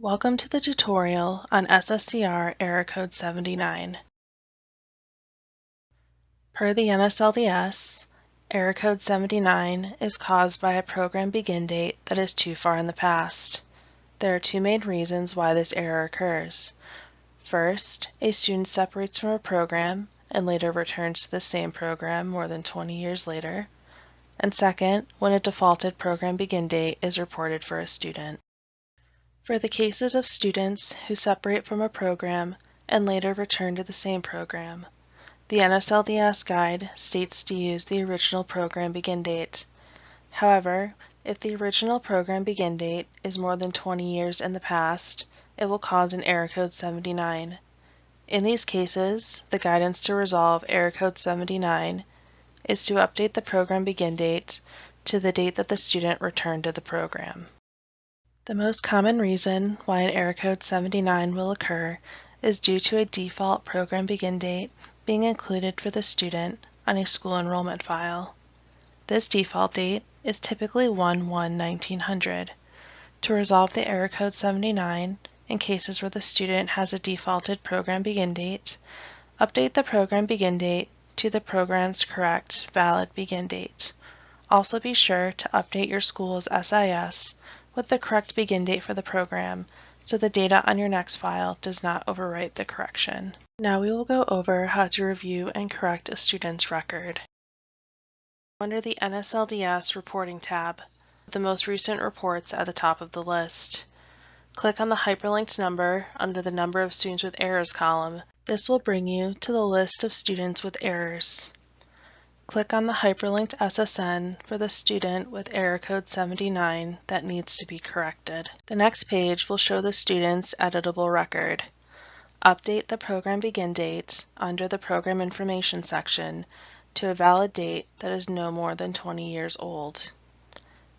Welcome to the tutorial on SSCR Error Code 79. Per the NSLDS, Error Code 79 is caused by a program begin date that is too far in the past. There are two main reasons why this error occurs. First, a student separates from a program and later returns to the same program more than 20 years later. And second, when a defaulted program begin date is reported for a student. For the cases of students who separate from a program and later return to the same program, the NSLDS guide states to use the original program begin date. However, if the original program begin date is more than 20 years in the past, it will cause an Error Code 79. In these cases, the guidance to resolve Error Code 79 is to update the program begin date to the date that the student returned to the program. The most common reason why an Error Code 79 will occur is due to a default program begin date being included for the student on a school enrollment file. This default date is typically 1/1/1900. To resolve the Error Code 79 in cases where the student has a defaulted program begin date, update the program begin date to the program's correct valid begin date. Also be sure to update your school's SIS with the correct begin date for the program, so the data on your next file does not overwrite the correction. Now we will go over how to review and correct a student's record. Under the NSLDS Reporting tab, the most recent reports at the top of the list. Click on the hyperlinked number under the Number of Students with Errors column. This will bring you to the list of students with errors. Click on the hyperlinked SSN for the student with Error Code 79 that needs to be corrected. The next page will show the student's editable record. Update the program begin date under the Program Information section to a valid date that is no more than 20 years old.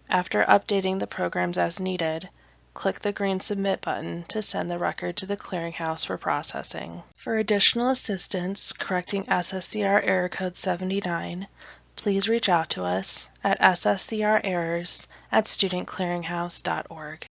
After updating the programs as needed, click the green Submit button to send the record to the Clearinghouse for processing. For additional assistance correcting SSCR Error Code 79, please reach out to us at sscrerrors@studentclearinghouse.org.